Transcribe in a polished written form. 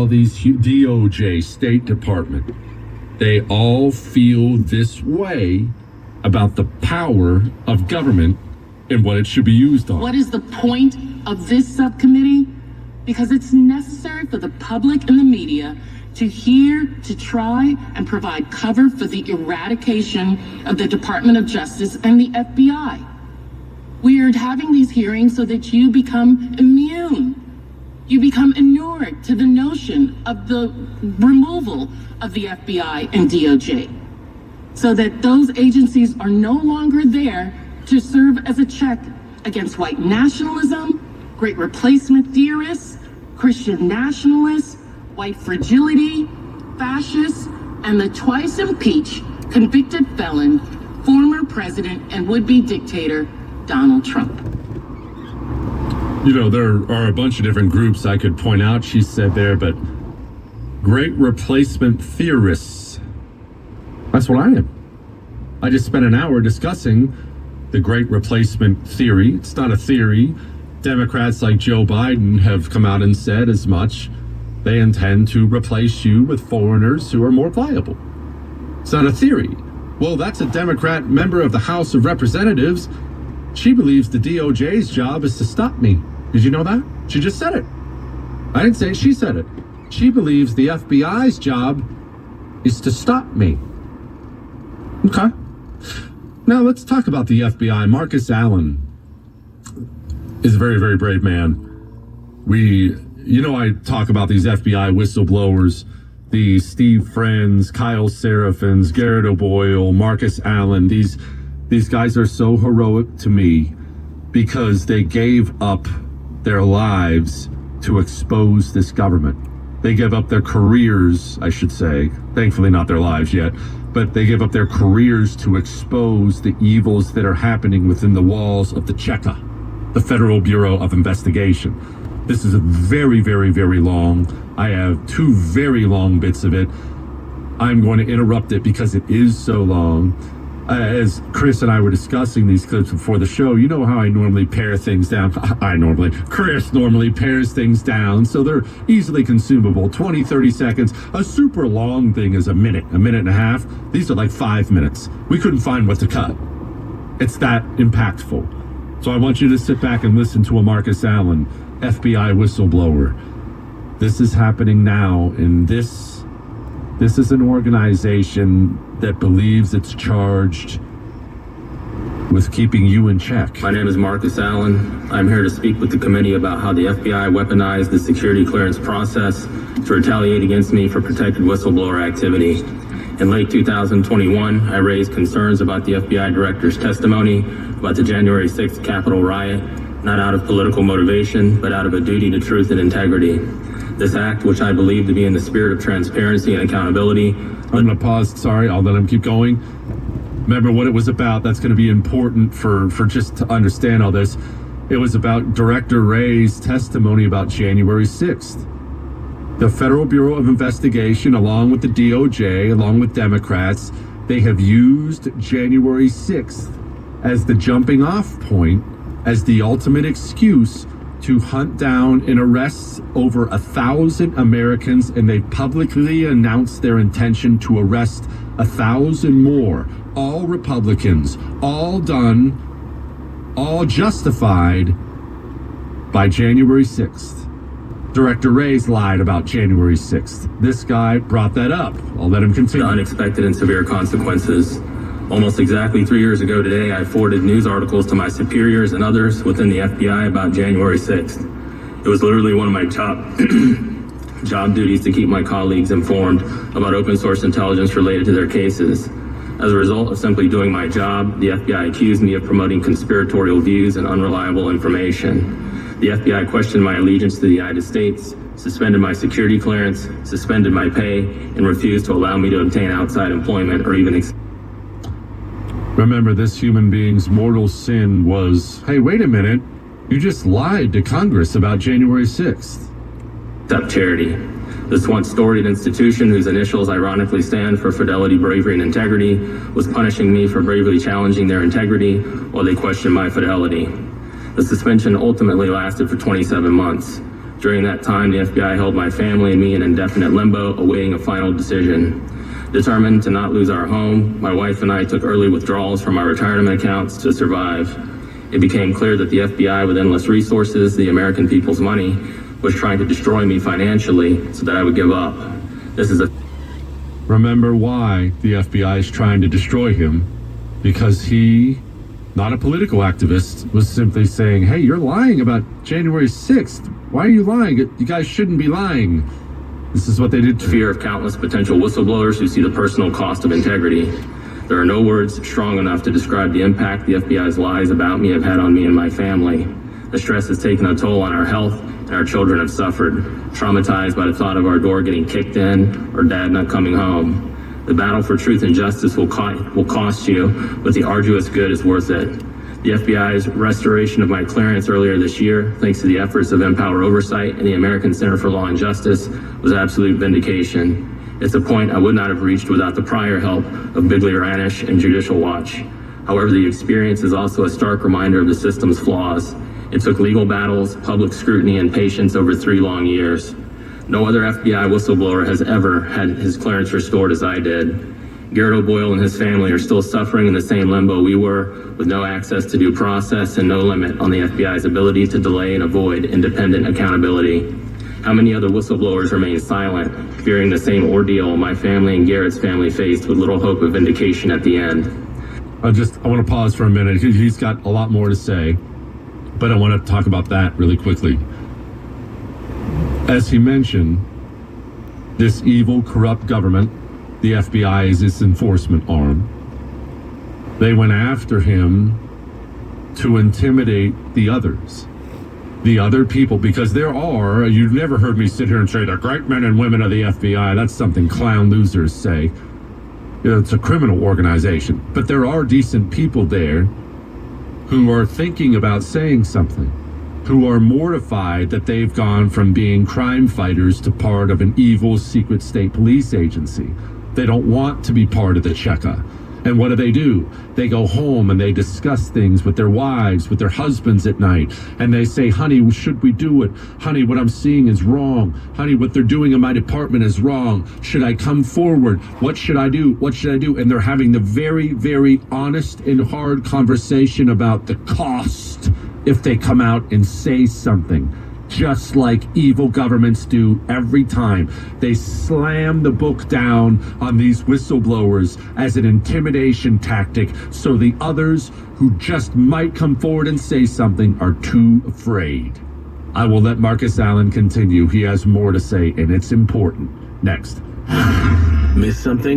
all these DOJ, State Department, they all feel this way about the power of government and what it should be used on. What is the point of this subcommittee? Because it's necessary for the public and the media to hear, to try and provide cover for the eradication of the Department of Justice and the FBI. We are having these hearings so that you become immune. You become inured to the notion of the removal of the FBI and DOJ, so that those agencies are no longer there to serve as a check against white nationalism, great replacement theorists, Christian nationalists, white fragility, fascists, and the twice impeached, convicted felon, former president and would-be dictator, Donald Trump. You know, there are a bunch of different groups I could point out, she said there, but great replacement theorists. That's what I am. I just spent an hour discussing the great replacement theory. It's not a theory. Democrats like Joe Biden have come out and said as much. They intend to replace you with foreigners who are more viable. It's not a theory. Well, that's a Democrat member of the House of Representatives. She believes the DOJ's job is to stop me. Did you know that? She just said it. I didn't say it, she said it. She believes the FBI's job is to stop me. Okay. Now let's talk about the FBI. Marcus Allen is a very, very brave man. I talk about these FBI whistleblowers, the Steve Friends, Kyle Serafins, Garrett O'Boyle, Marcus Allen. These guys are so heroic to me because they gave up their lives to expose this government. They gave up their careers, I should say. Thankfully not their lives yet, but they gave up their careers to expose the evils that are happening within the walls of the CHECA, the Federal Bureau of Investigation. This is a very, very, very long. I have two very long bits of it. I'm going to interrupt it because it is so long. As Chris and I were discussing these clips before the show, you know how I normally pare things down. Chris normally pares things down so they're easily consumable. 20, 30 seconds. A super long thing is a minute and a half. These are like 5 minutes. We couldn't find what to cut. It's that impactful. So I want you to sit back and listen to a Marcus Allen, FBI whistleblower. This is happening now, and this is an organization that believes it's charged with keeping you in check. My name is Marcus Allen. I'm here to speak with the committee about how the FBI weaponized the security clearance process to retaliate against me for protected whistleblower activity. In late 2021, I raised concerns about the FBI director's testimony about the January 6th Capitol riot, not out of political motivation, but out of a duty to truth and integrity. This act, which I believe to be in the spirit of transparency and accountability. I'm going to pause. Sorry, I'll let him keep going. Remember what it was about. That's going to be important for just to understand all this. It was about Director Wray's testimony about January 6th. The Federal Bureau of Investigation, along with the DOJ, along with Democrats, they have used January 6th as the jumping off point, as the ultimate excuse to hunt down and arrest over 1,000 Americans, and they publicly announced their intention to arrest 1,000 more, all Republicans, all done, all justified by January 6th. Director Wray's lied about January 6th. This guy brought that up. I'll let him continue. The unexpected and severe consequences. Almost exactly 3 years ago today, I forwarded news articles to my superiors and others within the FBI about January 6th. It was literally one of my job duties to keep my colleagues informed about open source intelligence related to their cases. As a result of simply doing my job, the FBI accused me of promoting conspiratorial views and unreliable information. The FBI questioned my allegiance to the United States, suspended my security clearance, suspended my pay, and refused to allow me to obtain outside employment or even Remember, this human being's mortal sin was, hey, wait a minute, you just lied to Congress about January 6th. accept charity. This once storied institution, whose initials ironically stand for fidelity, bravery, and integrity, was punishing me for bravely challenging their integrity while they questioned my fidelity. The suspension ultimately lasted for 27 months. During that time, the FBI held my family and me in indefinite limbo, awaiting a final decision. Determined to not lose our home, my wife and I took early withdrawals from our retirement accounts to survive. It became clear that the FBI, with endless resources, the American people's money, was trying to destroy me financially so that I would give up. This is a Remember why the FBI is trying to destroy him? Because he, not a political activist, was simply saying, hey, you're lying about January 6th. Why are you lying? You guys shouldn't be lying. This is what they did to fear of countless potential whistleblowers who see the personal cost of integrity. There are no words strong enough to describe the impact the FBI's lies about me have had on me and my family. The stress has taken a toll on our health, and our children have suffered, traumatized by the thought of our door getting kicked in or dad not coming home. The battle for truth and justice will cost you, but the arduous good is worth it. The FBI's restoration of my clearance earlier this year, thanks to the efforts of Empower Oversight and the American Center for Law and Justice, was absolute vindication. It's a point I would not have reached without the prior help of Bigley-Ranish and Judicial Watch. However, the experience is also a stark reminder of the system's flaws. It took legal battles, public scrutiny, and patience over 3 long years. No other FBI whistleblower has ever had his clearance restored as I did. Garrett O'Boyle and his family are still suffering in the same limbo we were, with no access to due process and no limit on the FBI's ability to delay and avoid independent accountability. How many other whistleblowers remain silent, fearing the same ordeal my family and Garrett's family faced with little hope of vindication at the end? I want to pause for a minute. He's got a lot more to say, but I want to talk about that really quickly. As he mentioned, this evil, corrupt government, the FBI is its enforcement arm. They went after him to intimidate the others, the other people, because you've never heard me sit here and say the great men and women of the FBI. That's something clown losers say. It's a criminal organization, but there are decent people there who are thinking about saying something, who are mortified that they've gone from being crime fighters to part of an evil secret state police agency. They don't want to be part of the Cheka. And what do? They go home and they discuss things with their wives, with their husbands at night. And they say, honey, should we do it? Honey, what I'm seeing is wrong. Honey, what they're doing in my department is wrong. Should I come forward? What should I do? What should I do? And they're having the very, very honest and hard conversation about the cost if they come out and say something. Just like evil governments do every time. They slam the book down on these whistleblowers as an intimidation tactic, so the others who just might come forward and say something are too afraid. I will let Marcus Allen continue. He has more to say, and it's important. Next. Miss something?